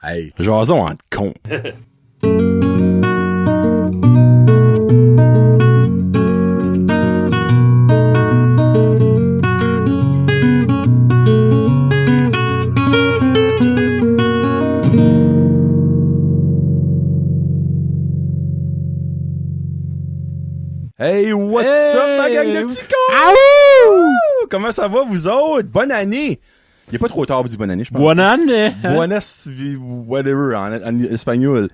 Hey, jason en con. Hey, what's up, ma gang de petits cons? Comment ça va, vous autres? Bonne année! Il est pas trop tard pour dire bonne année, je pense. Bonne année! Buenas, whatever, en espagnol.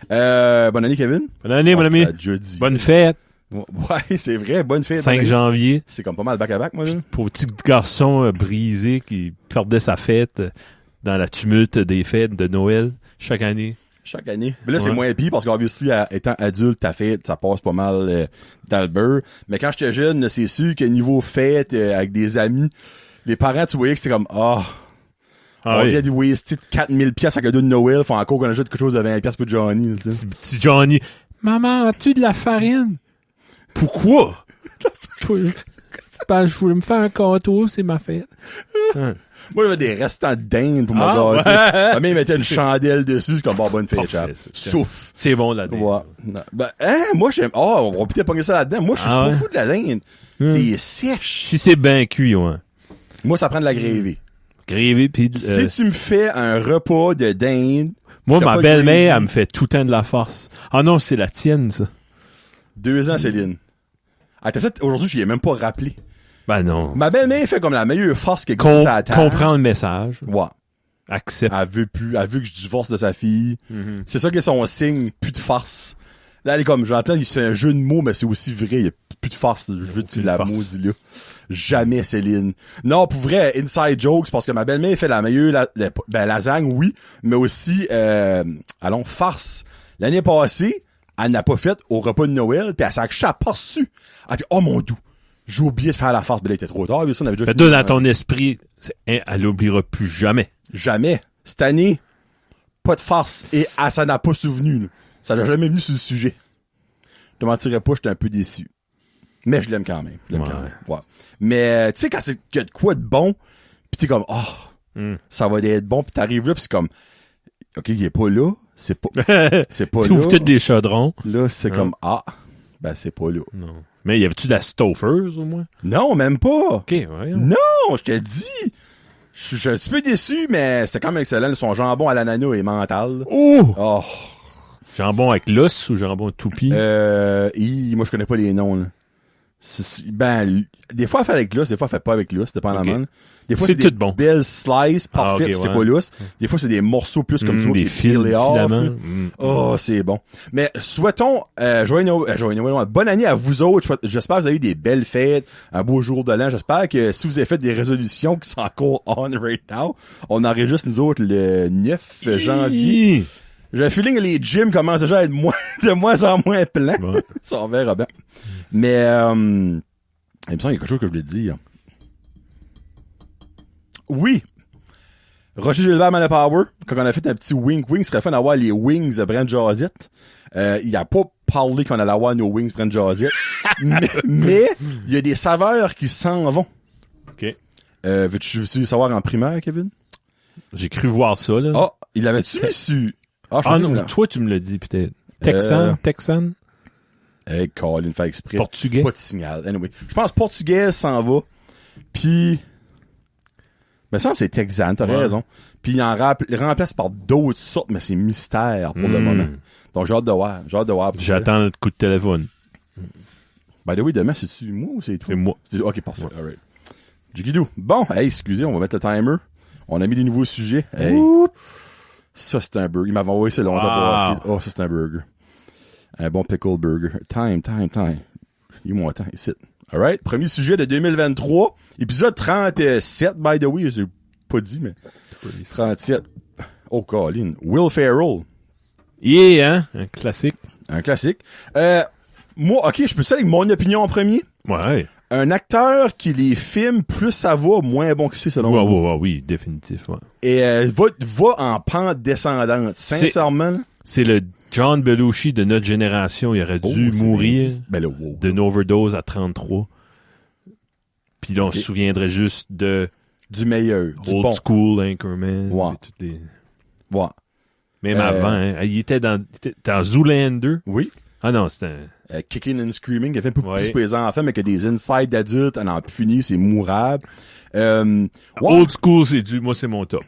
Bonne année, Kevin. Bonne année, mon ami. Jeudi. Bonne fête. Ouais, c'est vrai, bonne fête. 5 janvier. C'est comme pas mal back-à-back, moi, là. Pour petit garçon brisé qui perdait sa fête dans la tumulte des fêtes de Noël chaque année. Chaque année. Mais là, c'est moins pire parce qu'obviously, étant adulte, ta fête, ça passe pas mal dans le beurre. Mais quand j'étais jeune, c'est sûr que niveau fête, avec des amis, les parents, tu voyais que c'était comme, on vient de waster 4000 pièces à cadeau de Noël, faut encore qu'on ajoute quelque chose de 20 pièces pour Johnny, tu sais. Petit Johnny. Maman, as-tu de la farine? Pourquoi? Je voulais me faire un gâteau, c'est ma fête. Moi, j'avais des restants de dinde pour mon gâteau. Ouais. Ma mère mettait une chandelle dessus, c'est comme, bonne fête, chap. Souffle. C'est bon, la dinde. Ouais. Ben, moi, j'aime, on va peut-être pogner ça là-dedans. Moi, je suis pas fou de la dinde. C'est sèche. Si c'est bien cuit, ouais. Moi, ça prend de la gravy. Gravy, pis Si tu me fais un repas de dinde. Moi, ma belle-mère, elle me fait tout le temps de la farce. Ah non, c'est la tienne, ça. 2 ans, Céline. Attends, ça, aujourd'hui, je lui ai même pas rappelé. Ben non. Ma belle-mère fait comme la meilleure farce qui existe à la table. Comprends le message. Ouais. Accepte. Elle veut que je divorce de sa fille. Mm-hmm. C'est ça qui est son signe, plus de farce. Là, elle est comme, j'entends, c'est un jeu de mots, mais c'est aussi vrai, il y a plus de farce. Je veux dire la maudit là. Jamais, Céline. Non, pour vrai, inside jokes, parce que ma belle-mère fait la meilleure, lasagne, oui, mais aussi, farce. L'année passée, elle n'a pas fait au repas de Noël, puis elle s'est pas reçu. Elle dit, oh mon doux, j'ai oublié de faire la farce. Ben là, il était trop tard, ça, on avait déjà fini. Dans ton esprit, elle l'oubliera plus jamais. Jamais. Cette année, pas de farce. Et elle s'en a pas souvenu, là. Ça n'a jamais venu sur le sujet. Je te mentirais pas, j'étais un peu déçu. Mais je l'aime quand même. Ouais. Mais, tu sais, quand c'est qu'il y a de quoi de bon, pis t'es comme, ça va être bon, pis t'arrives là, pis c'est comme, OK, il est pas là. C'est pas là. Tu ouvres tous des chaudrons. Là, c'est comme, c'est pas là. Non. Mais y avait-tu de la Stouffer's, au moins? Non, même pas. OK, ouais. Non, je te dis. Je suis un petit peu déçu, mais c'est quand même excellent. Son jambon à l'ananas est mental. Oh! Jambon avec l'os ou jambon toupie? Moi, je connais pas les noms, là. Des fois, elle fait avec l'os, des fois, elle fait pas avec l'os, dépendamment. Okay. Des fois, c'est des belles slices parfaites, c'est pas l'os. Des fois, c'est des morceaux plus comme tu vois, des filaments. Oh, c'est bon. Mais souhaitons, bonne année à vous autres. J'espère que vous avez eu des belles fêtes, un beau jour de l'an. J'espère que si vous avez fait des résolutions qui sont encore on right now, on enregistre nous autres le 9 janvier. J'ai un feeling que les gyms commencent déjà à être de moins en moins pleins. Ouais. Ça, on verra bien. Mais, il me semble qu'il y a quelque chose que je voulais te dire. Oui. Roger Gilbert Man of Power, quand on a fait un petit wing, ce serait fun d'avoir les wings de Brent Josette. Il a pas parlé qu'on allait avoir nos wings Brent Josette. mais, il y a des saveurs qui s'en vont. OK. Veux-tu savoir en primaire, Kevin? J'ai cru voir ça, là. Ah, il l'avait-tu mis sur... non, toi, tu me l'as dit, peut-être. Texan? Hey, Colin, fait exprès. Portugais? Pas de signal. Anyway. Je pense que portugais s'en va. Puis, mais ça, c'est texan, t'as raison. Puis, il en remplace par d'autres sortes, mais c'est mystère pour le moment. Donc, j'ai hâte de voir. J'attends le coup de téléphone. By the way, demain, c'est-tu moi ou c'est toi? C'est moi. OK, parfait. Ouais. All right. Jigidou. Bon, hey, excusez, on va mettre le timer. On a mis des nouveaux sujets. Hey. Ça, c'est un burger. Il m'avait envoyé ça longtemps pour voir. Ça, c'est un burger. Un bon pickle burger. Time. Il temps, ici. Alright. Premier sujet de 2023. Épisode 37, by the way. J'ai pas dit, mais 37. Oh, Colin. Will Ferrell. Yeah, hein? Un classique. Moi, OK, je peux ça avec mon opinion en premier? Ouais. Un acteur qui les filme, plus ça va, moins bon que c'est, selon moi. Oui, définitif, ouais. Et va en pente descendante. Sincèrement. C'est le John Belushi de notre génération. Il aurait dû mourir d'une overdose à 33. Puis là, on se souviendrait juste du meilleur. Old School, Anchorman. Ouais. Toutes les... Ouais. Même avant, hein. Il était dans Zoolander. Oui. Ah non, c'était Kicking and Screaming, il a fait un peu plus pour les enfants, mais que des insides d'adultes, on en plus fini, c'est mourable. Old School, moi, c'est mon top.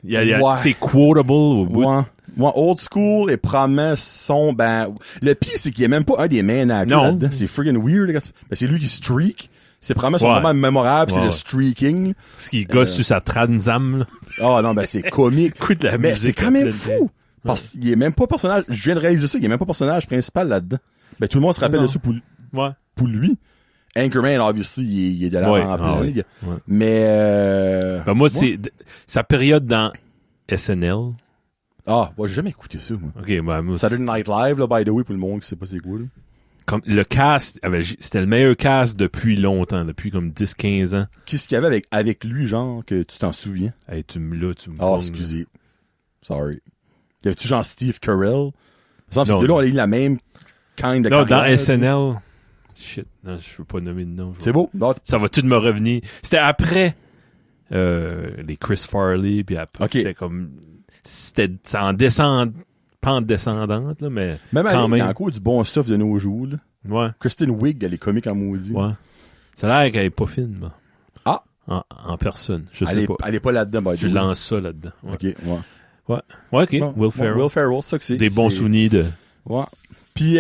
C'est quotable au bout. Moi, Old School et probablement le pire, c'est qu'il est même pas un des main actors là-dedans. C'est friggin' weird. Mais c'est lui qui streak. C'est probablement son moment mémorable, c'est le streaking. Ce qui gosse sur sa transam, là. Oh non, c'est comique. Écoute la mais c'est quand même fou. Parce qu'il est même pas personnage. Je viens de réaliser ça, il est même pas personnage principal là-dedans. Ben, tout le monde se rappelle de ça pour lui. Anchorman, obviously, il est de là en plein. Ouais. Mais, moi, c'est sa période dans SNL. Ah, j'ai jamais écouté ça, moi. OK, moi, Saturday Night Live, là, by the way, pour le monde qui sait pas c'est quoi, là. Comme le cast, c'était le meilleur cast depuis longtemps, depuis comme 10-15 ans. Qu'est-ce qu'il y avait avec lui, genre, que tu t'en souviens? Hey, tu me excusez. Sorry. Y avait-tu genre Steve Carell? Par exemple, ces deux-là, on a eu la même kind de carrière. Non, dans SNL. Shit, non, je veux pas nommer de nom. C'est beau. Ça va tout me revenir. C'était après les Chris Farley, puis après, c'était comme... C'était en pente descendante, là, mais même quand même. Il y a encore du bon stuff de nos jours, là. Ouais. Kristen Wiig, elle est comique en maudit. Ouais. Ça a l'air qu'elle est pas fine, là. Ah! En personne, je sais pas. Elle est pas là-dedans, by the way. Je lance ça là-dedans. Ouais. OK, Ouais, OK. Bon, Will Ferrell. Will Ferrell, ça que c'est. Des bons souvenirs de... Ouais. Puis,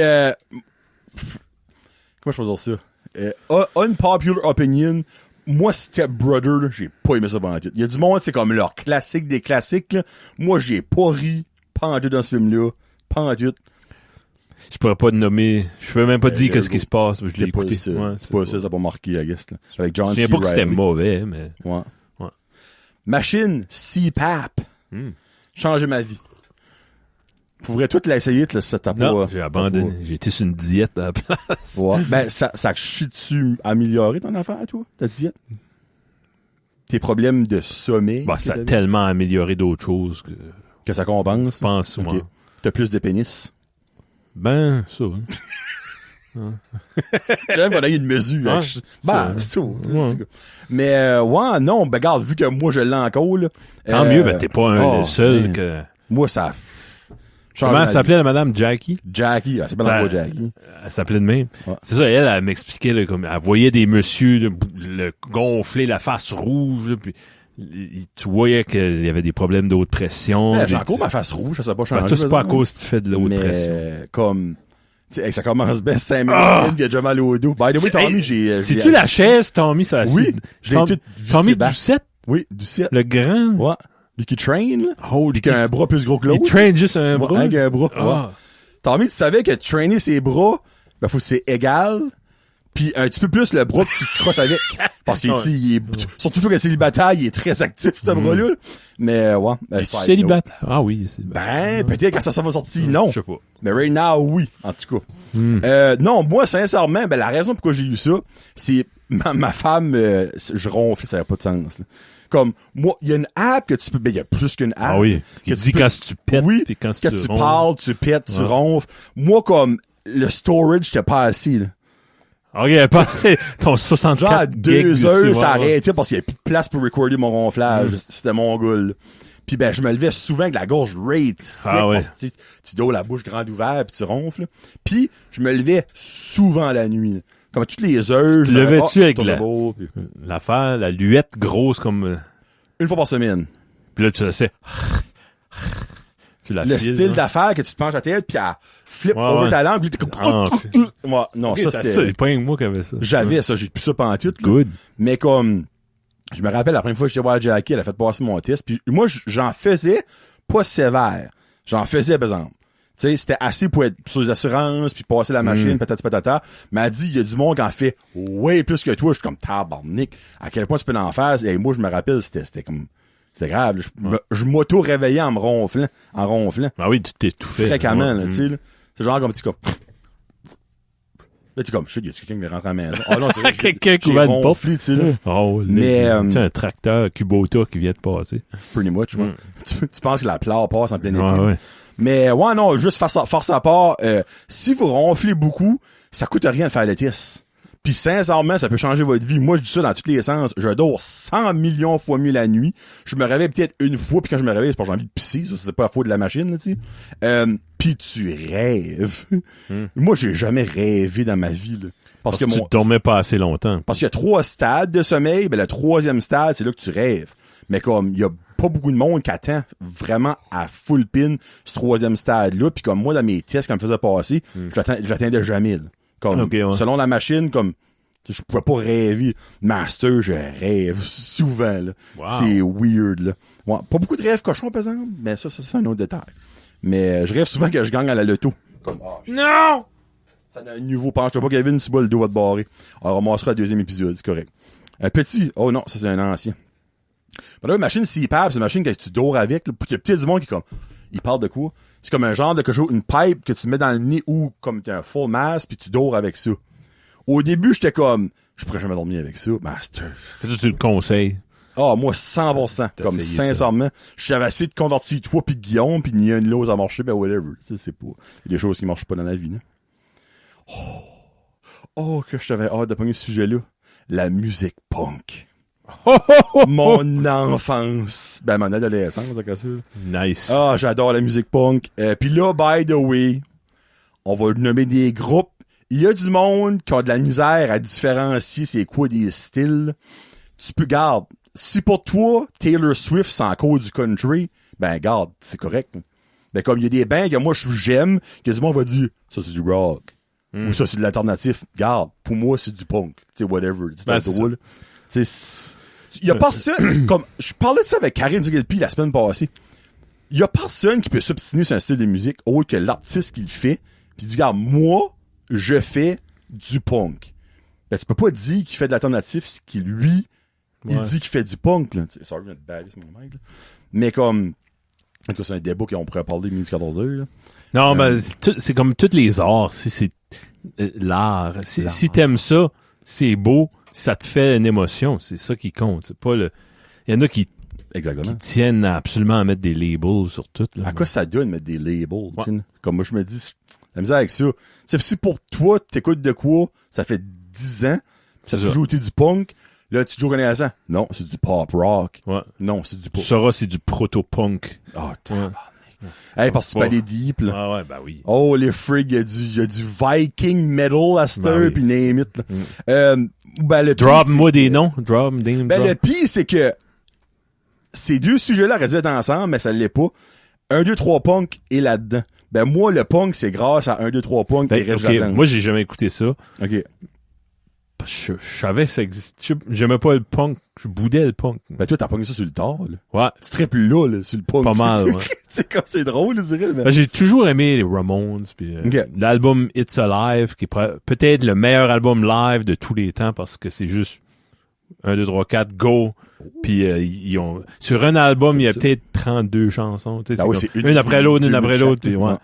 comment je peux dire ça? Unpopular opinion, moi, Step Brother, là, j'ai pas aimé ça pendant tout. Il y a du monde, c'est comme leur classique des classiques, là. Moi, j'ai pas ri pendant tout dans ce film-là. Pendant tout. Je pourrais pas te nommer, je peux même pas dire qu'est-ce qui se passe, je l'ai écouté. C'est pas ça, ça a pas marqué, I guess, là. Avec John C. Je sais pas que c'était mauvais, mais... Ouais. Machine CPAP. Changer ma vie. Faudrait tout l'essayer, là, ça t'a pas... Non, j'ai abandonné. J'ai été sur une diète à la place. Ouais. Ben, ça chie-tu amélioré ton affaire, toi, ta diète? Tes problèmes de sommeil? Bah, ça a tellement amélioré d'autres choses que ça compense? Je pense, okay. Moi. T'as plus de pénis? Ben, ça, J'aime qu'on a eu une mesure. C'est ça. Mais, non, ben, regarde, vu que moi, je l'ai encore, là. Tant mieux, ben, t'es pas le seul que... Moi, ça... Comment elle s'appelait, la madame? Jackie? Jackie, elle s'appelle encore Jackie. Elle s'appelait de même. Ouais. C'est ça, elle m'expliquait, là, comme, elle voyait des messieurs, le gonfler, la face rouge, là, puis tu voyais qu'il y avait des problèmes de haute pression. J'ai encore ma face rouge, ça pas changé. Ben, tout c'est pas à cause que tu fais de la haute pression. Comme, ça commence bien 5 minutes, il y a déjà mal au dos. By the way, Tommy, c'est-tu la chaise, Tommy, ça? Oui, je l'ai tout Tommy du 7? Oui, du 7. Le grand? Ouais. Lui qui train, là. Lui qui a un bras plus gros que l'autre. Il traîne juste un bras. Avec un bras. Ouais. Tommy, tu savais que traîner ses bras, ben, faut que c'est égal. Puis un petit peu plus le bras que tu te crosses avec. Parce qu'il est, surtout que c'est célibataire, il est très actif, ce bras-là. Mais, ouais. Célibataire? Ah oui, ben, peut-être quand ça va sortir, non. Je sais pas. Mais right now, oui, en tout cas. Non, moi, sincèrement, ben, la raison pourquoi j'ai eu ça, c'est ma femme, je ronfle, ça n'a pas de sens, là. Comme, moi, il y a une app que tu peux, ben, il y a plus qu'une app. Ah oui. Qui dit quand tu pètes. Oui. Puis quand tu parles, tu pètes, tu ronfles. Moi, comme, le storage, j'étais pas assis, là. Ok, passé ton 64 genre, 2 heures, ça arrêtait arrêtait parce qu'il y avait plus de place pour recorder mon ronflage. C'était mon goal. Puis ben, je me levais souvent avec la gorge raide sec. Parce que tu dois la bouche grande ouverte puis tu ronfles. Puis, je me levais souvent la nuit. Comme toutes les heures. Tu te levais-tu avec l'affaire, la luette grosse comme... Une fois par semaine. Puis là, tu laissais... le style d'affaire que tu te penches la tête puis elle flip over ta langue puis t'es comme... non, ça c'était... C'est pas moi qui avait ça. J'avais ça, j'ai plus ça pendant tout. Good. Mais comme... Je me rappelle la première fois que j'étais voir Jackie, elle a fait passer mon test puis moi, j'en faisais pas sévère. J'en faisais, par exemple. Tu sais, c'était assez pour être sur les assurances, puis passer la machine, patata. Mais elle dit, il y a du monde qui en fait way plus que toi. Je suis comme, tabarnak. À quel point tu peux en faire? Et moi, je me rappelle, c'était comme, c'était grave. Je m'auto-réveillais en ronflant. Ah oui, tu t'étouffais. Fréquemment, là, tu sais, là. C'est genre comme, tu comme, là, tu comme, shit, y a-tu quelqu'un qui rentre à la maison? Oh non, c'est vrai. Quelqu'un qui va une ronflé, tu sais, là. Oh, mais, tu un tracteur Kubota qui vient de passer. Pretty much, ouais. Tu penses que la pleure passe en plein été. Ouais. Mais, ouais, non, juste force à part, si vous ronflez beaucoup, ça coûte rien de faire le test. Puis sincèrement, ça peut changer votre vie. Moi, je dis ça dans tous les sens. Je dors 100 millions fois mieux la nuit. Je me réveille peut-être une fois, puis quand je me réveille, c'est parce que j'ai envie de pisser. Ça, c'est pas la faute de la machine, là, tu sais. Puis tu rêves. Moi, j'ai jamais rêvé dans ma vie, là. Parce que tu dormais pas assez longtemps. Parce qu'il y a 3 stades de sommeil. Ben, le 3e stade, c'est là que tu rêves. Mais comme, il y a pas beaucoup de monde qui attend vraiment à full pin ce 3e stade-là. Puis comme moi, dans mes tests, quand je me faisait passer, j'attendais jamais, là. Comme, selon la machine, comme, je pouvais pas rêver. Master, je rêve souvent, là. Wow. C'est weird, là. Ouais, pas beaucoup de rêves cochons, par exemple, mais ça, c'est un autre détail. Mais je rêve souvent que je gagne à la loto. Comme, non! Ça a un nouveau, penche-toi pas, Kevin, si le dos va te barrer. Alors, on ramassera le 2e épisode, c'est correct. Un petit, oh non, ça c'est un ancien. Ben là, une machine CPAP, c'est une machine que tu dors avec, là, puis il y a peut-être du monde qui est comme, il parle de quoi? C'est comme un genre de quelque chose, une pipe que tu mets dans le nez ou comme t'as un full mask puis tu dors avec ça. Au début, j'étais comme, je pourrais jamais dormir avec ça, master. Est-ce que tu le conseilles? Ah, moi, 100%. Comme, sincèrement. Je suis essayé de convertir toi pis Guillaume pis ni un ni l'autre à marcher, ben whatever. Tu sais, c'est pas, il y a des choses qui marchent pas dans la vie, là. Oh, que je t'avais hâte de pogner ce sujet-là. La musique punk. Mon enfance. Ben, mon adolescence, c'est ça. Nice. Ah, j'adore la musique punk. Puis là, by the way, on va nommer des groupes. Il y a du monde qui a de la misère à différencier c'est quoi des styles. Tu peux, garde, si pour toi, Taylor Swift, c'est encore du country, ben, garde, c'est correct. Ben, comme il y a des bands que moi, j'aime, que du monde va dire, ça, c'est du rock. Ou ça, c'est de l'alternatif. Garde, pour moi, c'est du punk. Tu sais, whatever. Ben, c'est drôle. Tu sais, il y a personne, comme, je parlais de ça avec Karine Zugelpi la semaine passée. Il y a personne qui peut s'obstiner sur un style de musique autre que l'artiste qui le fait. Puis il dit, regarde, moi, je fais du punk. Ben, tu peux pas dire qu'il fait de l'alternatif, ce qui, lui, il dit qu'il fait du punk, là. Sorry, notre balise, mon mec, là. Mais comme, en tout cas, c'est un débat qu'on pourrait parler de 14 heures, là. Non, ben, c'est comme tous les arts. Si c'est l'art. Si t'aimes ça, c'est beau, ça te fait une émotion. C'est ça qui compte. C'est pas le. Il y en a qui tiennent absolument à mettre des labels sur tout. Là, à quoi ça donne mettre des labels? Ouais. Comme moi, je me dis, la misère avec ça. C'est si pour toi, t'écoutes de quoi, ça fait 10 ans, ça a toujours été du punk. Là, tu joues connaissant. Non, c'est du pop rock. Ouais. Non, c'est du pop. Tu sauras, c'est du proto-punk. Ah, hey, parce que tu parlais deep, là. Ah ouais, bah oui. Oh, les frigs, il y a du Viking metal à cette heure, pis name it, là. Ben, le Drop-moi des noms. Le pire, c'est que ces deux sujets-là auraient dû être ensemble, mais ça l'est pas. 1, 2, 3 punk est là-dedans. Ben, moi, le punk, c'est grâce à 1, 2, 3 punk et Reg Jardin. Moi, j'ai jamais écouté ça. OK. Je savais que ça existait. J'aimais pas le punk. Je boudais le punk. Ben, toi, t'as pogné ça sur le tard, là. Ouais. Tu tripes là, sur le punk. Pas mal, ouais. C'est comme, c'est drôle, je dirais. Mais... Ben, j'ai toujours aimé les Ramones, puis l'album It's Alive, qui est peut-être le meilleur album live de tous les temps, parce que c'est juste 1, 2, 3, 4, go. Puis ils ont sur un album, il y a peut-être 32 chansons. Tu sais, c'est une après l'autre, une après l'autre. Puis ouais.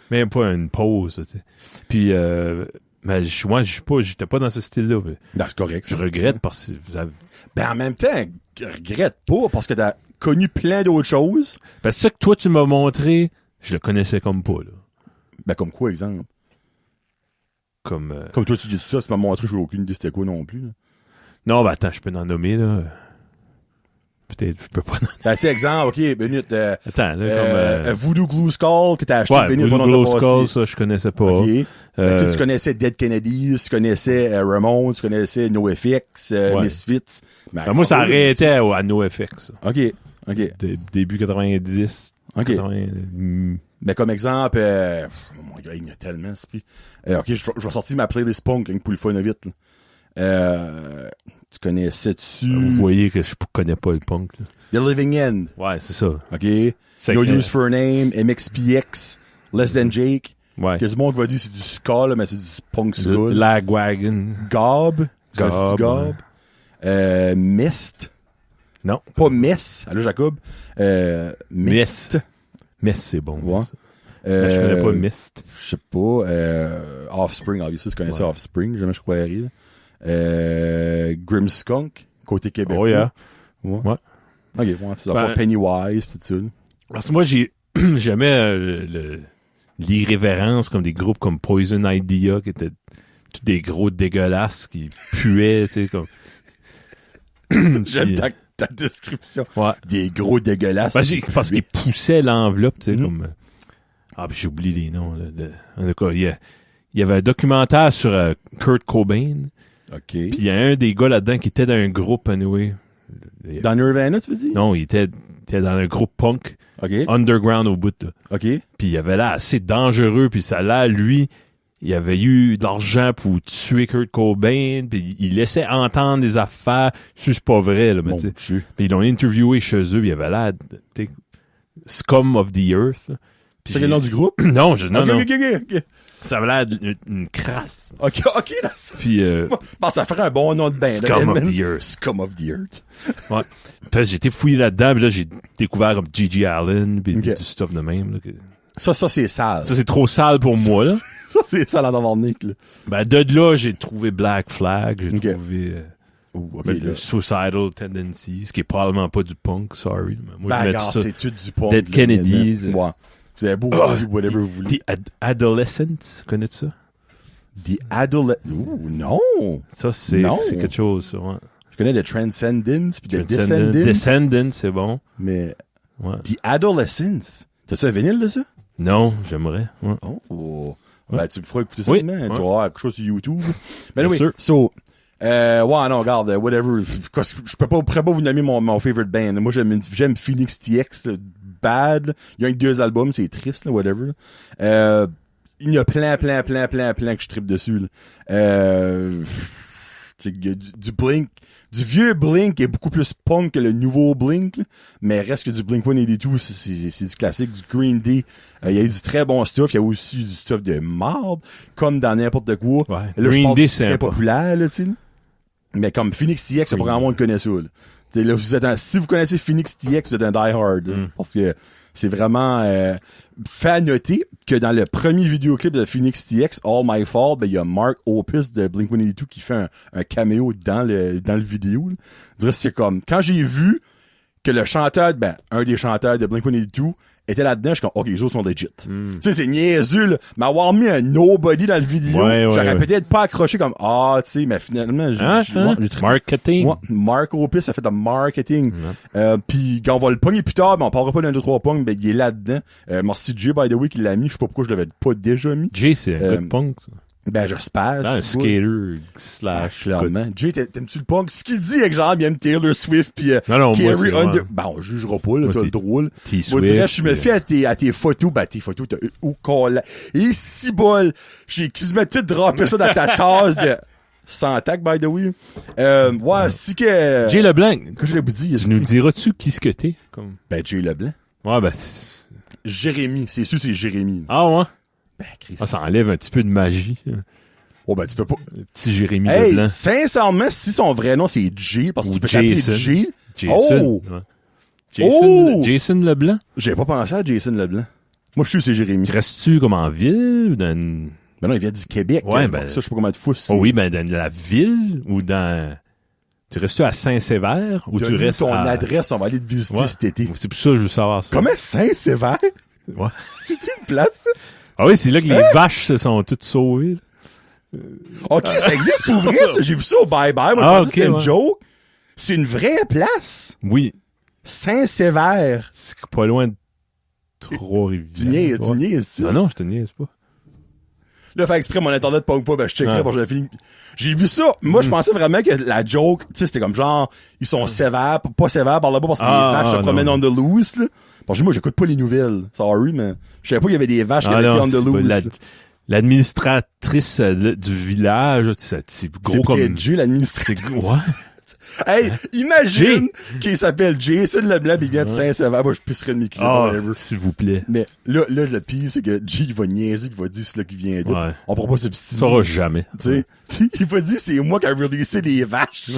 Même pas une pause, tu sais. Puis mais moi, j'étais pas dans ce style-là. Non, c'est correct. Je regrette parce que vous avez... Ben, en même temps, regrette pas parce que t'as connu plein d'autres choses. Ben, ça que toi, tu m'as montré, je le connaissais comme pas, là. Ben, comme quoi, exemple? Comme toi, tu dis ça, tu m'as montré, je n'ai aucune idée c'était quoi non plus, là. Non, ben, attends, je peux en nommer, là. Peut-être, je peux pas. T'as un exemple, ok, minute. Attends, là, comme. Voodoo Glue Skull que t'as acheté. Ouais, Voodoo Glue Skull, ça, je connaissais pas. Ok. Tu connaissais Dead Kennedys, tu connaissais Ramones, tu connaissais NoFX, Misfits. Ben, moi, ça arrêtait à NoFX. Ok. Début 90. Ok. Mais comme exemple, mon gars, il y a tellement ce prix. Ok, je vais sortir ma playlist punk, pour le fun vite, là. Tu connaissais-tu... Vous voyez que je connais pas le punk, là. The Living End. Ouais, c'est ça. OK. No Use for a Name, MXPX, Less Than Jake. Ouais. Il y a du monde qui va dire c'est du ska, là, mais c'est du punk ska. Lagwagon. Gob. Gob. Mist. Non. Pas Mess. Allô, Jacob. Mist. Mist, c'est bon. Ouais. Mais je connais pas Mist. Je sais pas. Offspring, obviously, je connaissais Offspring, jamais je croirais rire. Grimmskunk, côté Québec. Oh yeah. Ouais. Ok, ouais, tu dois faire Pennywise, tout ça. Parce que moi, j'aimais l'irrévérence comme des groupes comme Poison Idea qui étaient tous des gros dégueulasses qui puaient, tu sais, comme... J'aime ta description. Ouais. Des gros dégueulasses. Parce qu'ils poussaient l'enveloppe, tu sais, comme... Ah, puis j'oublie les noms, là. En tout cas, il y avait un documentaire sur Kurt Cobain. OK. Puis il y a un des gars là-dedans qui était dans un groupe, anyway. Dans Nirvana, tu veux dire? Non, il était dans un groupe punk. OK. Underground au bout, là. OK. Puis il avait l'air assez dangereux, puis ça là, lui, il avait eu de l'argent pour tuer Kurt Cobain, puis il laissait entendre des affaires, c'est pas vrai, là, mais tu sais. Puis ils l'ont interviewé chez eux, il avait l'air, scum of the earth. C'est le nom du groupe? Non, non. OK. Ça avait l'air d'une crasse. OK. Puis, bon, ça ferait un bon nom de band. Scum of the Earth. Scum of the Earth. Ouais. Puis j'ai été fouillé là-dedans, puis là, j'ai découvert comme Gigi Allen, puis du stuff de même. Là, Ça, c'est sale. Ça, c'est trop sale pour moi, là. Ça, c'est sale en Nick, là. Ben, de là, j'ai trouvé Black Flag, j'ai trouvé le Suicidal Tendencies, ce qui est probablement pas du punk, sorry. Moi, je mets ça. C'est tout du punk. Dead Kennedys. Ouais. Vous avez beau dire whatever vous voulez. The Adolescents, connais-tu ça? The Adolescents. Ouh, non! Ça, c'est quelque chose, ça, ouais. Je connais The Transcendence puis The Descendants. Descendants, c'est bon. Mais, ouais. The Adolescents. T'as-tu un vinyle de ça? Non, j'aimerais. Ouais. Oh. Ben, tu me feras écouter ça oui. demain. Tu vas avoir quelque chose sur YouTube. Mais oui, sûr. So, ouais, non, regarde, whatever. Je pourrais pas vous nommer mon favorite band. Moi, j'aime Phoenix TX, bad. Il y a que 2 albums, c'est triste, là, whatever. Il y a plein que je trippe dessus, là. Il y a du Blink, du vieux Blink est beaucoup plus punk que le nouveau Blink, là. Mais reste que du Blink-182, c'est du classique, du Green Day. Il y a eu du très bon stuff, il y a aussi du stuff de marde, comme dans n'importe quoi. Ouais. Là, Green Day, c'est très populaire, là, tu sais. Mais comme Phoenix TX, c'est pas grand monde qui connaît ça, là. T'sais, là, si vous connaissez Phoenix TX, vous êtes un die-hard. Parce que c'est vraiment... fait à noter que dans le premier vidéoclip de Phoenix TX, All My Fault, ben il y a Mark Opus de Blink-182 qui fait un caméo dans le vidéo. Là. Je dirais c'est comme... Quand j'ai vu que le chanteur, un des chanteurs de Blink-182 était là-dedans, je suis comme, OK, les autres sont legit. Tu sais, c'est niaiseux, là. Mais avoir mis un nobody dans le vidéo, j'aurais peut-être pas accroché comme, tu sais, mais finalement, j'ai marketing. Mark Opus, ça fait de marketing. Puis, quand on va le pogner plus tard, mais on parlera pas d'un 2-3 pong, ben, il est là-dedans. Merci Jay, by the way, qui l'a mis. Je sais pas pourquoi je l'avais pas déjà mis. Jay, c'est un gars de punk, ça. Ben, j'espère. Un skater / clairement. Jay, t'aimes-tu le punk? Ce qu'il dit, exemple, il aime Taylor Swift pis Carrie Under... Ben, on jugera pas, là, t'as le drôle. Moi, dirais, je me fie à tes photos. Ben, tes photos, t'as où qu'on et si bol! J'ai quasiment tout drapé ça dans ta tasse de... Sans tac, by the way. Si que... Jay Leblanc. Que je l'ai dit. Tu nous diras-tu qui ce que t'es? Ben, Jay Leblanc. Ouais, ben... Jérémy. C'est sûr, c'est Jérémy. Ah, ouais? Ben, Chris. Ça enlève un petit peu de magie. Oh, ben, tu peux pas. Le petit Jérémy Leblanc. Sincèrement, si son vrai nom c'est Jay, parce que tu peux t'appeler Jay. Jason. Ouais. Jason Leblanc? J'avais pas pensé à Jason Leblanc. Moi, je suis c'est Jérémy. Restes-tu comme en ville ou dans une... Ben non, il vient du Québec. Ouais, ben. Ça, je sais pas comment te fous. Oh oui, ben, dans la ville ou dans... Tu restes-tu à Saint-Sévère ou tu restes ton adresse, on va aller te visiter cet été. C'est pour ça que je veux savoir ça. Comment Saint-Sévère? Ouais. C'est-tu une place, ça? Ah oui, c'est là que les vaches se sont toutes sauvées. OK, ça existe pour vrai, ça. J'ai vu ça au bye-bye. Moi, je pensais que c'était une joke. C'est une vraie place. Oui. Saint-Sévère. C'est pas loin de Trois-Rivières. Tu niaises, Non, je te niaise pas. Là, fait exprès, mon internet pogne pas, ben, je checkerai pour que j'avais fini. J'ai vu ça. Moi, je pensais vraiment que la joke, tu sais, c'était comme genre, ils sont sévères, pas sévères par là-bas parce que les vaches se promènent on the loose, là. Parce que moi, j'écoute pas les nouvelles. Sorry, mais je savais pas qu'il y avait des vaches qui avaient été on the loose. L'administratrice du village, c'est gros comme... C'est Jay, l'administratrice. Ouais. Hey, imagine qu'il s'appelle Jason Leblanc, il vient de Saint-Sévère. Moi, je pisserais de mes culottes, s'il vous plaît. Mais là, le pire, c'est que Jay, il va niaiser, il va dire c'est là qu'il vient d'où. Ouais. On pourra pas s'obstiner. Ça sera jamais. Tu sais, il va dire c'est moi qui ai releasé des vaches.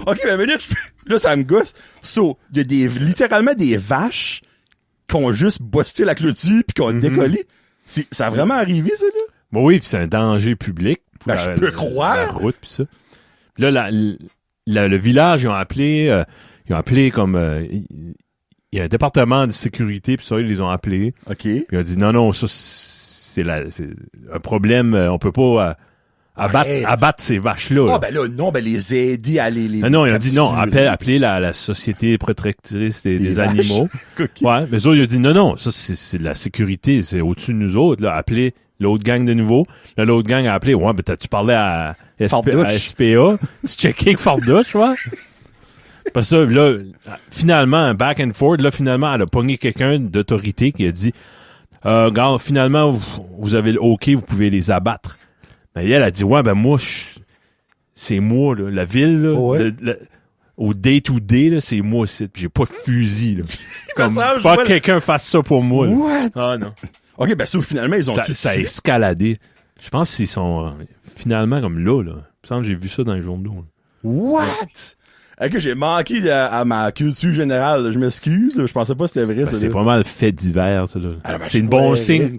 OK, mais minute, là, ça me gosse. So, il y a littéralement des vaches qui ont juste bossé la clôture pis qui ont décollé. Ça a vraiment arrivé, ça, là? Bon, oui, pis c'est un danger public. Ben, je peux croire. La route pis ça. Pis là, le village, ils ont appelé comme, il y a un département de sécurité pis ça, ils les ont appelés. OK. Pis ils ont dit, non, ça, c'est un problème, on peut pas abattre ces vaches-là. Ah, ben là, non, ben les aider à les non, ils ont dit non, appelez la société protectrice des animaux. Ouais, mais eux, ils ont dit non, ça, c'est de la sécurité, c'est au-dessus de nous autres, là. Appelez l'autre gang de nouveau. Là, l'autre gang a appelé, ouais, ben tu parlais à SPA. Tu checkais que Farduch, ouais. Parce que là, finalement, back and forth, là, finalement, elle a pogné quelqu'un d'autorité qui a dit, regarde, finalement, vous avez le OK, vous pouvez les abattre. Mais elle a dit, ouais, ben moi, c'est moi, là, la ville, là, ouais. Au day-to-day, là, c'est moi, j'ai pas de fusil, là. Comme, pas que quelqu'un fasse ça pour moi, là. What? Ah, non. OK, ben ça, finalement, ils ont ça a escaladé. Je pense qu'ils sont finalement comme là. Il me semble que j'ai vu ça dans les journaux. Là. What? Ok, j'ai manqué à ma culture générale. Je m'excuse. Je pensais pas que c'était vrai. Ben, c'est pas mal fait divers. Ça, là. Alors, ben, c'est une bon signe.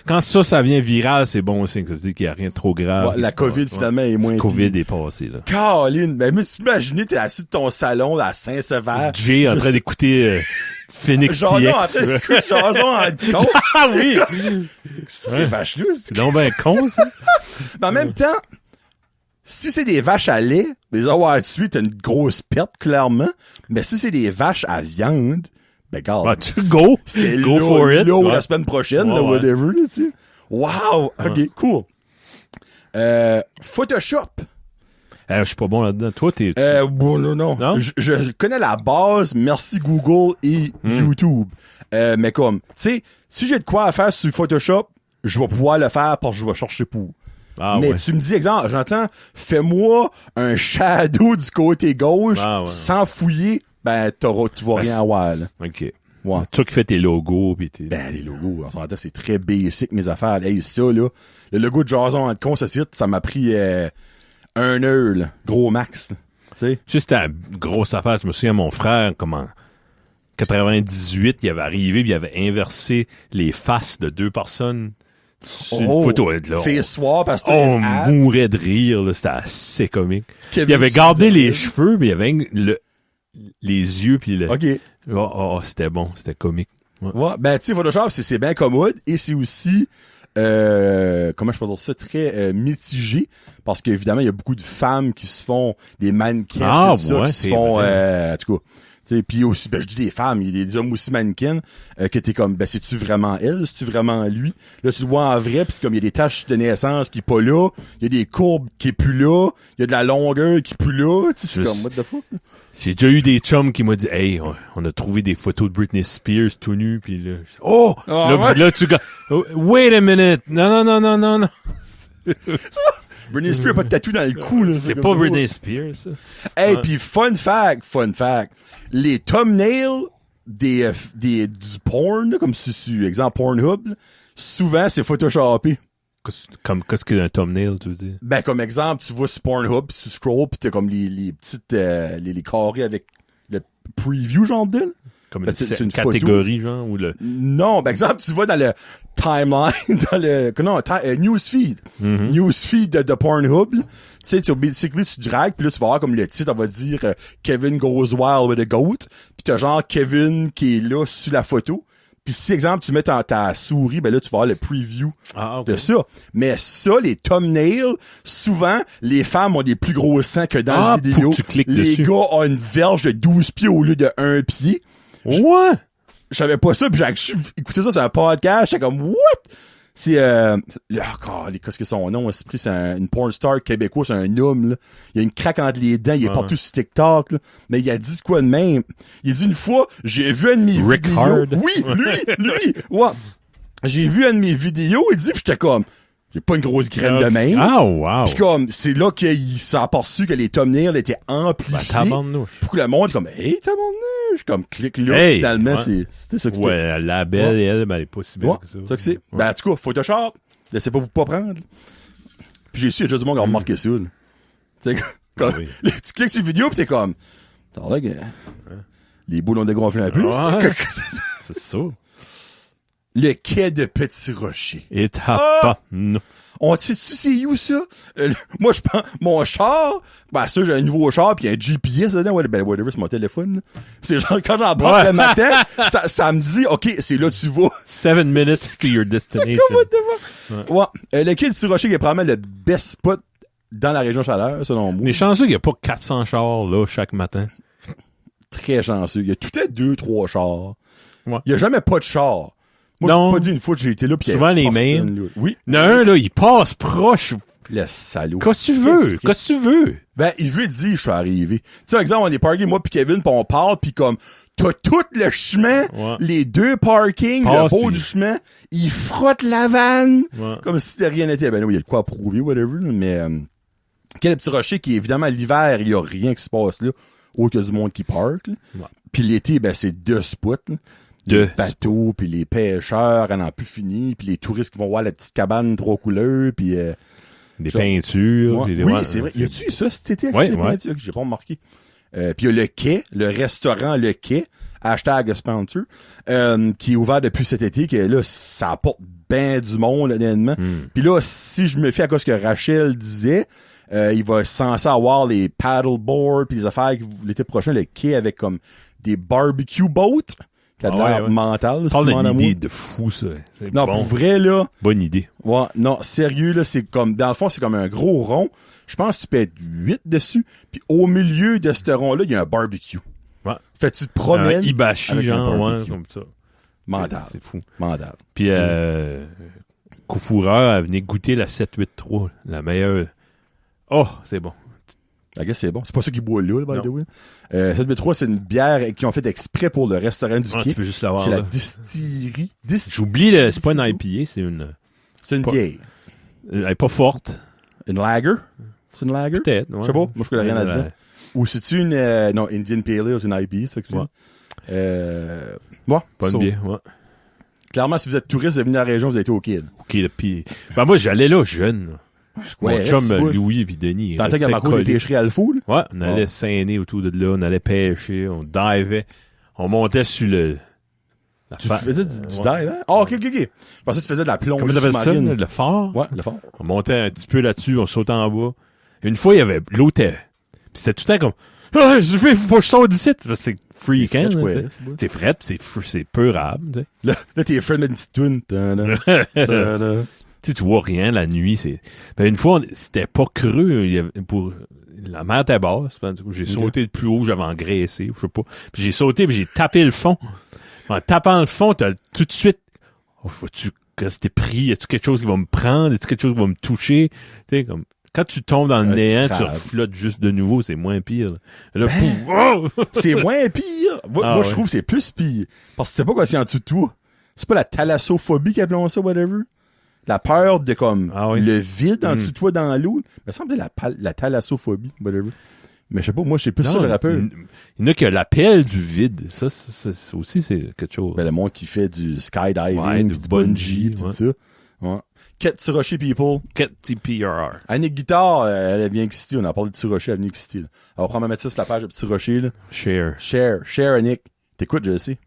Quand ça vient viral, c'est bon signe. Ça veut dire qu'il n'y a rien de trop grave. Ouais, la COVID, finalement, est moins... La COVID est passée. Là. Caroline, ben, imaginez, t'es assis de ton salon là, à Saint-Sever. Jay en train d'écouter... Phoenix Jason en train d'écouter Jason en con. Ah oui! Ça, c'est vache-là. C'est donc ben con, ça. Mais en même temps, si c'est des vaches à lait, les avoir tuées, t'as une grosse perte, clairement. Mais si c'est des vaches à viande, ben, regarde. Ah, go! Go for it. Là, la semaine prochaine, là, whatever, là, tu sais. Wow! OK, cool. Photoshop. Je suis pas bon là-dedans. Toi, t'es... Bon, non. Je connais la base, merci Google et YouTube. Mais comme, tu sais, si j'ai de quoi à faire sur Photoshop, je vais pouvoir le faire parce que je vais chercher pour. Mais tu me dis, exemple, j'entends, fais-moi un shadow du côté gauche sans fouiller, ben, tu vas rien avoir, là. OK. Ouais. Toi qui fais tes logos pis tes... Ben, les logos, en ce moment, c'est très basic, mes affaires. Hey, ça, là, le logo de Jason en con, ça m'a pris 1 heure, là, gros max. Tu sais? Juste une grosse affaire. Je me souviens, mon frère, comme en 98, il avait arrivé, puis il avait inversé les faces de 2 personnes sur une photo. Là, face swap, parce que on mourait de rire, là, c'était assez comique. Il avait gardé les cheveux, mais il avait les yeux, puis le... OK. C'était bon, c'était comique. Ouais. Ben, tu sais, Photoshop, c'est bien commode, et c'est aussi... comment je peux dire ça, très mitigé, parce qu'évidemment il y a beaucoup de femmes qui se font des mannequins qui se font en tout cas, tu sais, puis aussi ben je dis des femmes, il y a des hommes aussi mannequins que t'es comme ben c'est-tu vraiment elle, c'est-tu vraiment lui, là tu le vois en vrai, puis comme il y a des taches de naissance qui est pas là, il y a des courbes qui est plus là, il y a de la longueur qui est plus là, tu sais, c'est comme what the fuck. J'ai déjà eu des chums qui m'ont dit, hey, on a trouvé des photos de Britney Spears tout nu, puis là, là, tu wait a minute, non. Britney Spears a pas de tatou dans le cou, là. C'est pas Britney Spears, ça. Hey, puis fun fact, les thumbnails du porn, là, comme si exemple Pornhub, là, souvent c'est photoshopé. Comme qu'est-ce qu'un thumbnail, tu veux dire? Ben, comme exemple, tu vas sur Pornhub, pis tu scrolls, pis t'as comme les petites, les carrés avec le preview, genre d'elle. Comme une catégorie, photo. Genre, ou le... Non, par exemple, tu vas dans le timeline, dans le, newsfeed. Mm-hmm. Newsfeed de Pornhub, tu sais, tu dragues, pis là, tu vas voir comme le titre, on va dire, Kevin goes wild with a goat, pis t'as genre Kevin qui est là sur la photo. Puis si, exemple, tu mets ta souris, ben là, tu vas avoir le preview de ça. Mais ça, les thumbnails, souvent, les femmes ont des plus gros seins que dans la vidéo. Pour que tu cliques les dessus. gars ont une verge de 12 pieds au lieu de 1 pied. Ouais! Je savais pas ça, puis j'ai écouté ça sur un podcast, j'étais comme, what? C'est, qu'est-ce que son nom, c'est une porn star québécois, c'est un homme, là. Il a une craque entre les dents, il est partout sur TikTok, là. Mais il a dit quoi de même? Il a dit une fois, j'ai vu un de mes Rick vidéos. Hard. Oui, lui! Ouais. J'ai vu un de mes vidéos, il dit, pis j'étais comme, j'ai pas une grosse graine de même. Ah, wow. Pis comme, c'est là qu'il s'est aperçu que les thumbnails étaient amplifiés. Pour que le monde est comme, hey, tabarnouche. Comme, clique là, finalement, c'était ça que c'était. Ouais, la belle, elle est pas si belle que ça. C'est ça que c'est. Ben, en tout cas, Photoshop, laissez pas vous pas prendre. Puis j'ai su, il y a déjà du monde qui a remarqué ça, là. Tu sais, quand, tu cliques sur une vidéo pis t'es comme, t'as l'air que les boules ont dégonflé un peu. C'est ça. Le quai de Petit Rocher. Et non. On sait-tu c'est où ça? Moi, je pense, mon char, ben, ça, j'ai un nouveau char pis un GPS dedans. Ouais, ben, whatever, c'est mon téléphone, là. C'est genre, quand j'en parle le matin, ça me dit, OK, c'est là tu vas. 7 minutes to your destination. C'est comme, ouais. Le quai de Petit Rocher qui est probablement le best spot dans la région chaleur, selon moi. On est chanceux qu'il n'y a pas 400 chars, là, chaque matin. Très chanceux. Il y a tout à 2-3 chars. Ouais. Il y a jamais pas de char. Moi, non. j'ai pas dit une fois que j'ai été là pis souvent les mains. Oui. Il y en a un, là, il passe proche. Le salaud. Qu'est-ce que tu veux? Qu'est-ce que tu veux? Ben, il veut dire, je suis arrivé. Tu sais, par exemple, on est parké, moi pis Kevin, pis on parle, pis comme, t'as tout le chemin, les 2 parkings, le bord du chemin, il frotte la vanne, comme si de rien n'était. Ben, non, il y a de quoi prouver, whatever, mais, quel petit rocher qui, évidemment, l'hiver, il y a rien qui se passe là, autre que du monde qui parque, Puis l'été, ben, c'est 2 spots, là. Les bateaux, puis les pêcheurs, on n'en plus fini, puis les touristes qui vont voir la petite cabane 3 couleurs, puis des peintures. Ouais. Oui, c'est vrai. Y a-tu ça cet été avec les peintures que j'ai pas remarqué? Puis il y a le quai, le restaurant Le Quai, #sponsor, qui est ouvert depuis cet été, que là, ça apporte ben du monde, honnêtement. Puis là, si je me fie à ce que Rachel disait, il va censé avoir les paddleboards puis les affaires l'été prochain, le quai avec comme des barbecue boats. Qui a de l'air mental. Parle d'une idée de fou, ça. C'est non, bon. Pour vrai, là. Bonne idée. Ouais, non, sérieux, là, c'est comme, dans le fond, c'est comme un gros rond. Je pense que tu peux être 8 dessus. Puis au milieu de ce rond-là, il y a un barbecue. Ouais. Fait que tu te promènes. Un hibachi, genre, ouais, comme ça. Mental. C'est fou. Mental. Puis, Couffoureur a venu goûter la 783, la meilleure. Oh, c'est bon. I guess c'est bon. C'est pas ça qu'ils boivent là, by the way. 7B3, c'est une bière qu'ils ont fait exprès pour le restaurant du quai. Tu peux juste l'avoir, c'est là. la distillerie. J'oublie, c'est pas une IPA, c'est une... C'est une bière. Elle est pas forte. Une lager? C'est une lager? Peut-être, ouais. Je sais pas. Moi, je connais rien là-dedans. Ou c'est-tu une... non, Indian Pale Ale, c'est une IPA, c'est ça que c'est. Ouais. Pas une bière, ouais. Clairement, si vous êtes touriste de venir à la région, vous avez été OK. OK, puis... Ben moi, j'allais là jeune. Mon chum Louis et Denis. T'entends qu'il y a encore des pêcheries à le fou, là? Ouais, on allait s'aîner autour de là, on allait pêcher, on divait, on montait sur le... Tu faisais du dive, hein? Ah, OK. Je pensais que tu faisais de la plongée sous-marine. Comment t'appelles ça, le phare? Ouais, le phare. On montait un petit peu là-dessus, on sautait en bas. Une fois, il y avait l'eau Puis c'était tout le temps comme... Ah, faut que je sorte d'ici. C'est freakant, c'est fret, c'est peurable, tu sais. Là, t'es friend d'une petite toune. Tu vois rien la nuit, une fois c'était pas creux, la mer était basse, j'ai sauté de plus haut, j'avais engraissé, je sais pas. Puis j'ai sauté, puis j'ai tapé le fond. En tapant le fond, t'as tout de suite faut-tu rester pris, y a-tu quelque chose qui va me prendre, y a-tu quelque chose qui va me toucher, tu sais comme quand tu tombes dans le néant, tu reflottes juste de nouveau, c'est moins pire. Là, c'est moins pire. Moi, je trouve que c'est plus pire. Parce que c'est pas quoi c'est en dessous de toi. C'est pas la thalassophobie qu'ils appellent ça, whatever. La peur de comme le vide en dessous de toi dans l'eau. Il me semble la thalassophobie, whatever. Mais je sais pas, moi, je sais plus ça, j'aurais peur. Il y en a qui a l'appel du vide. Ça aussi, c'est quelque chose. Ben, le monde qui fait du skydiving, du bungee, tout ça. Ouais. Ket Tirocher People. Ket TPRR. Annick Guitare, elle est bien excitée. On a parlé de Tirocher, elle est bien excitée. Là. Alors, on va mettre ça sur la page de Petit Rocher, là. Share, Annick. T'écoutes, je le sais.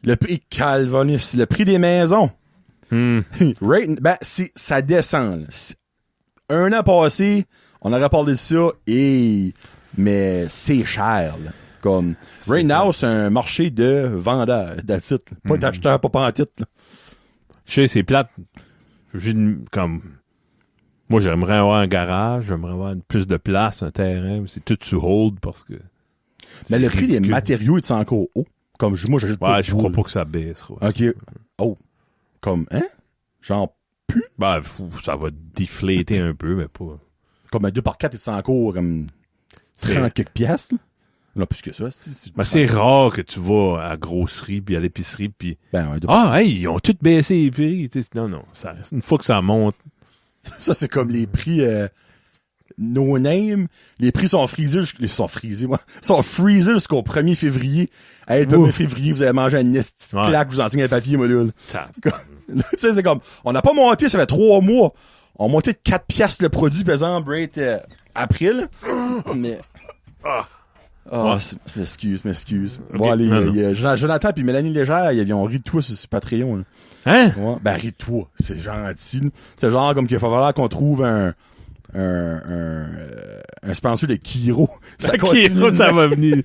Le prix Calvanis, le prix des maisons. Ben, ça descend, là. Un an passé, on aurait parlé de ça, mais c'est cher, là. Comme, right now, c'est un marché de vendeurs, d'attitude. Pas d'acheteurs, pas pantites, là. Je sais, c'est plate. Moi, j'aimerais avoir un garage, j'aimerais avoir plus de place, un terrain, c'est tout sous hold parce que... Mais le prix des matériaux est encore haut? Comme, moi, j'achète pas. Ouais, je crois pas que ça baisse. OK. Oh. Comme, hein? Genre, plus? Ben, ça va défléter un peu, mais pas... Comme un 2x4 est encore comme 30 quelques piastres, là? Non, plus que ça. C'est rare que tu vas à la grosserie puis à l'épicerie puis ils ont tout baissé les prix. Non, une fois que ça monte. Ça, c'est comme les prix no name. Les prix sont frisés jusqu'au 1er février. Hey, le 1er février, vous avez mangé un esti claque, vous en signez un papier, moi, là. Tu sais, c'est comme, on n'a pas monté, ça fait 3 mois. On a monté de 4 piastres le produit, par exemple, avril. Mais... m'excuse. Bon, allez, Jonathan puis Mélanie Légère, ils ont ri de toi sur Patreon. Là. Hein? Ouais, ben, ri de toi. C'est gentil. Là. C'est genre comme qu'il va falloir qu'on trouve un sponsor de Kiro. Ça continue. Kiro, ça va venir.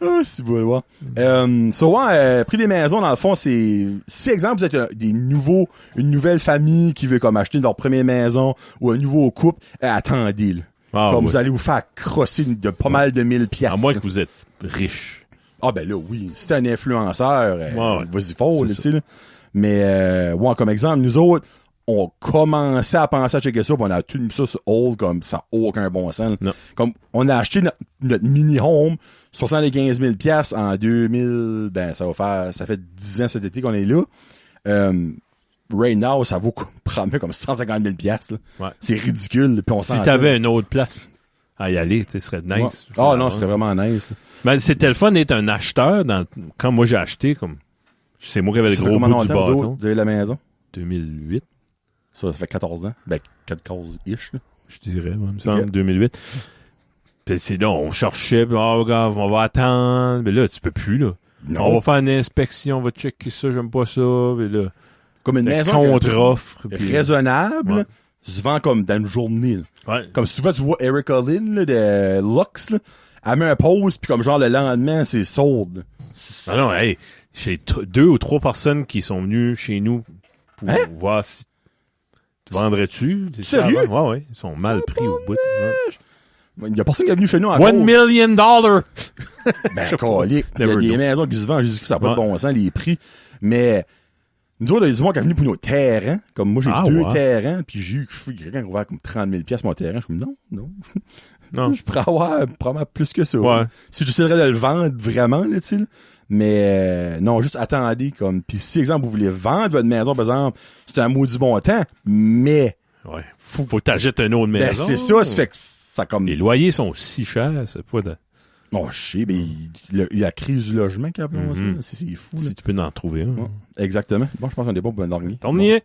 Oh, c'est beau, ouais. Prix des maisons, dans le fond, c'est, si exemple, vous êtes une nouvelle famille qui veut comme acheter leur première maison ou un nouveau couple, attendez, là. Comme vous allez vous faire crosser de pas mal de 1000 piastres. À moins que vous êtes riche. Ah, ben là, oui. Si t'es un influenceur, vas-y fort, là, tu sais, là. Mais, comme exemple, nous autres, on commençait à penser à checker ça, pis on a tout mis ça sur hold, comme ça n'a aucun bon sens. Non. Comme, on a acheté notre mini-home, 75 000 piastres en 2000, ça fait 10 ans cet été qu'on est là. Right now, ça vaut probablement comme 150 000 piastres, là. Ouais. C'est ridicule, pis on si t'avais une autre place à y aller, tu sais, ce serait nice. Ouais. Ah, non, ce serait vraiment nice. Ben, c'était le fun d'être un acheteur quand moi j'ai acheté, comme, c'est moi qui avais le gros bout du bâton. Vous avez la maison? 2008. Ça fait 14 ans. Ben, 14-ish, là. Je dirais, il me semble, 2008. Puis c'est là, on cherchait, puis regarde, on va attendre. Mais là, tu peux plus, là. Non. On va faire une inspection, on va checker ça, j'aime pas ça. Puis là, comme une maison contre-offre. Raisonnable, ouais. Se vend comme dans une journée, là. Ouais. Comme souvent, tu vois Erica Lynn, là, de Lux, là. Elle met un pause, puis comme genre le lendemain, c'est sold. Ah non, hey, j'ai 2 ou 3 personnes qui sont venues chez nous pour voir si tu vendrais-tu. Sérieux? Ouais, ils sont mal pris au bout. Ouais. Il y a personne qui est venu chez nous encore. $1 million! Ben, colique. Il y a des maisons qui se vendent, Jésus-Christ, ça n'a pas de bon sens, les prix. Mais, nous autres, il y a du monde qui est venu pour nos terrains. Comme moi, j'ai 2 terrains, puis j'ai eu quelqu'un qui a ouvert comme 30 000 piastres mon terrain. Je me dis non. Je pourrais avoir probablement plus que ça. Ouais. Si j'essaierais de le vendre vraiment, là, tu sais. Mais non, juste attendez. Comme, puis si, exemple, vous voulez vendre votre maison, par exemple, c'est un maudit bon temps, mais... Ouais. Faut que t'achètes une autre maison. Ben, c'est ça, ça fait que ça comme... Les loyers sont si chers, c'est pas de... Oh, je sais, mais il y a la crise du logement qui a appelé ça. C'est fou, là. Si tu peux en trouver un. Ouais, exactement. Bon, je pense qu'on est bon pour un dernier. Dernier.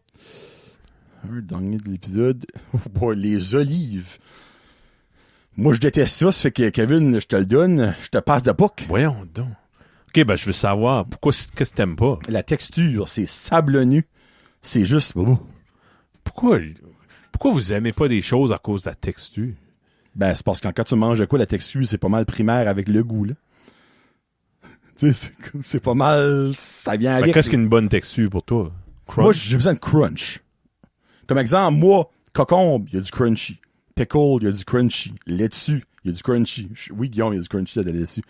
Un dernier de l'épisode. Oh boy, les olives. Moi, je déteste ça. Ça fait que, Kevin, je te le donne. Je te passe de puck. Voyons donc. OK, ben, je veux savoir, qu'est-ce que t'aimes pas? La texture, c'est sablonneux. C'est juste... Pourquoi vous aimez pas des choses à cause de la texture? Ben, c'est parce que quand tu manges de quoi, la texture, c'est pas mal primaire avec le goût, là. Tu sais, c'est pas mal... Ça vient avec... Qu'est-ce qu'une bonne texture pour toi? Crunch? Moi, j'ai besoin de crunch. Comme exemple, moi, cocombe, il y a du crunchy. Pickle, il y a du crunchy. Laitue, il y a du crunchy. Oui, Guillaume, il y a du crunchy de la laitue.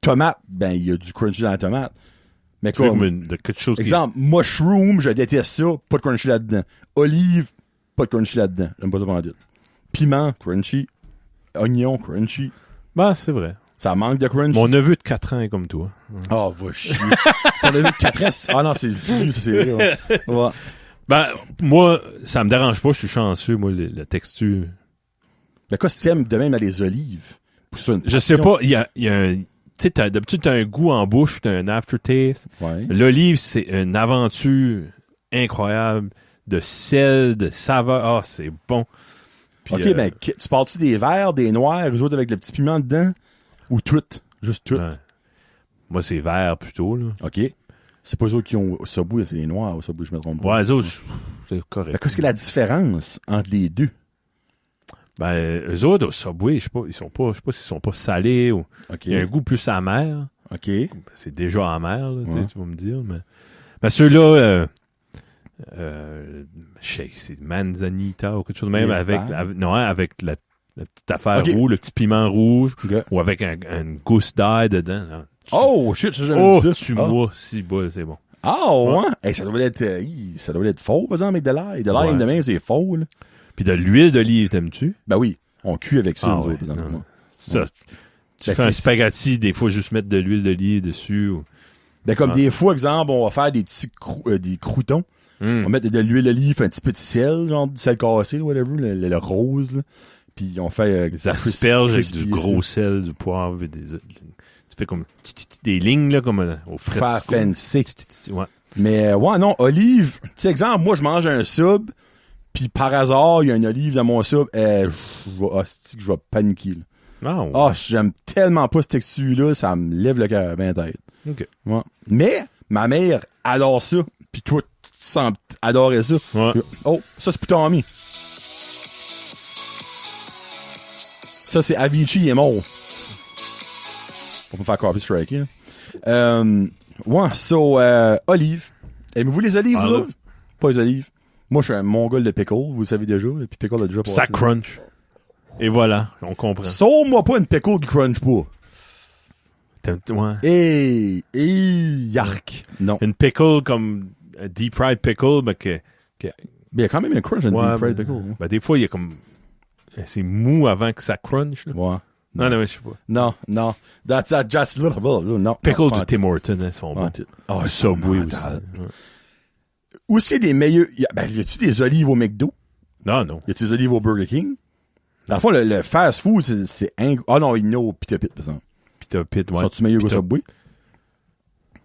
Tomate, ben, il y a du crunchy dans la tomate. Mais comme, de quelque chose exemple, mushroom, je déteste ça, pas de crunchy là-dedans. Olive, pas de crunchy là-dedans. J'aime pas ça pendant tout. Piment, crunchy. Oignon, crunchy. Ben, c'est vrai. Ça manque de crunchy. Mon neveu de 4 ans est comme toi. Ah, va chier. Ton neveu de 4 ans, ah non, c'est vrai. Ouais. Ben, moi, ça me dérange pas, je suis chanceux, moi, la texture. Mais quoi, si t'aimes de même à les olives? Je sais pas, il y a un... Tu sais, d'habitude, t'as un goût en bouche, t'as un aftertaste. Ouais. L'olive, c'est une aventure incroyable de sel, de saveur. Ah, c'est bon. Puis, OK, ben, tu parles-tu des verts, des noirs, eux autres avec le petit piment dedans? Ou toutes? Juste toutes? Ouais. Moi, c'est vert plutôt, là. OK. C'est pas eux autres qui ont au Subway, c'est les noirs au Subway, je me trompe pas. Ouais, les autres, c'est correct. Ben, qu'est-ce que la différence entre les deux? Ben, eux autres, au Subway, je sais pas s'ils sont pas salés ou... OK. Il y a un goût plus amer. OK. Ben, c'est déjà amer, là, tu vas me dire, mais... Ben, ceux-là, c'est manzanita ou quelque chose de même, avec la petite affaire rouge, le petit piment rouge, ou avec un gousse d'ail dedans. Là. Oh, shit, ça, j'aime ça. Tu mois, si bas, c'est bon. Ah, ouais? Hey, ça doit être faux, par exemple, avec de l'ail. De l'ail, demain, c'est faux, là. Puis de l'huile d'olive, t'aimes-tu? Ben oui, on cuit avec ça, nous autres, par exemple. Ça, tu fais un spaghetti, des fois, juste mettre de l'huile d'olive dessus. Ou... Ben, comme des fois, exemple, on va faire des petits des croutons. On va mettre de l'huile d'olive, un petit peu de sel, genre du sel cassé, whatever, le rose, là. Puis on fait des asperges avec du gros sel, du poivre, ça fait comme des lignes là comme au fresco. Fancy. Ouais. Mais ouais, non, olive, tu sais, exemple, moi je mange un sub, puis par hasard, il y a une olive dans mon sub, je vais paniquer. J'aime tellement pas cette texture-là, ça me lève le cœur bien tête. OK. Ouais. Mais ma mère adore ça, puis toi tu sens adorer ça. Ouais. Oh, ça c'est pour Tommy. Ça, c'est Avicii, il est mort. On peut faire copy strike, hein. Ouais, so, olive. Aimez-vous les olives, vous autres? Pas les olives. Moi, je suis un mongol de pickle, vous le savez déjà. Puis pickle a déjà passé. Ça crunch. Et voilà, on comprend. Sauve-moi pas une pickle qui crunch pas. Ouais. Hey, yark. Non. Une pickle comme un deep fried pickle, mais que Mais il y a quand même un crunch dans une deep fried pickle. Ben, des fois, il y a comme... C'est mou avant que ça crunch. Là. Ouais. Non, je sais pas. Non. That's just little. No. Pickles de Tim Hortons, elles sont bons. Oh, Subway aussi. Où est-ce qu'il y a des meilleurs... y a-tu des olives au McDo? Non. Y a-tu des olives au Burger King? Dans le fond, le fast food, c'est ah non, il y en a au Pita Pit, par exemple. Pita Pit, ouais. Sont-tu meilleurs au Subway?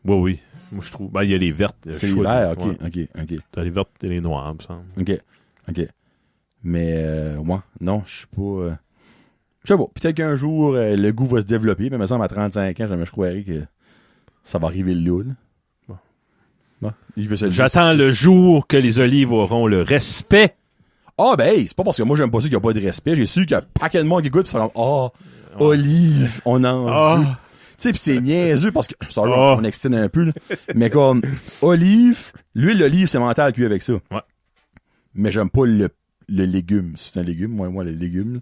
Oui. Moi, je trouve. Ben, il y a les vertes. C'est les verts, ok. T'as les vertes et les noires, me semble. Ok. Mais, moi, non, je suis pas... Je sais pas, peut-être qu'un jour, le goût va se développer, mais il me semble à 35 ans, jamais je croirais que ça va arriver là. Bon. J'attends le jour que les olives auront le respect. Ah, ben, hey, c'est pas parce que moi, j'aime pas ça qu'il y a pas de respect. J'ai su qu'il y a un paquet de monde qui goûte pis ça comme, olive, on en veut. Tu sais, pis c'est niaiseux parce que, sorry, on extend un peu, là. Mais comme, olive, l'huile d'olive, c'est mental à cuire avec ça. Ouais. Mais j'aime pas le légume. C'est un légume, moi, le légume, là.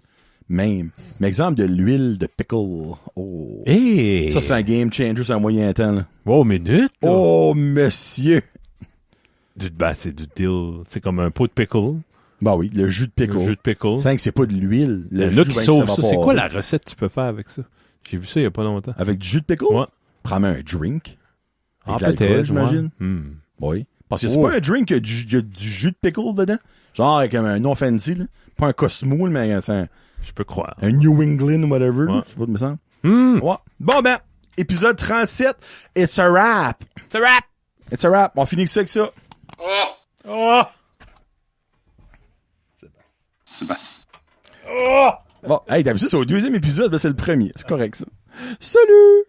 Même. Mais exemple de l'huile de pickle. Oh. Hey. Ça, c'est un game changer sur un moyen temps, là. Oh, minute. Là. Oh, monsieur. C'est du dill. C'est comme un pot de pickle. Bah oui, le jus de pickle. C'est que c'est pas de l'huile. Le jus qui sauve ça. C'est quoi la recette que tu peux faire avec ça? J'ai vu ça il y a pas longtemps. Avec du jus de pickle? Ouais. Prends-moi un drink. Ah, peut-être, j'imagine. Ouais. Oui. Parce que c'est pas un drink qui a du jus de pickle dedans. Genre avec un nom fancy, là. Pas un Cosmo, mais c'est un... Je peux croire. Un New England ou whatever. Ouais. Je sais pas, me semble. Ouais. Bon, ben, épisode 37. It's a wrap. It's a wrap. On finit que ça avec ça. Sébastien. Bon, hey, d'habitude, c'est au deuxième épisode, ben c'est le premier. C'est correct, ça. Salut!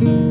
Thank you.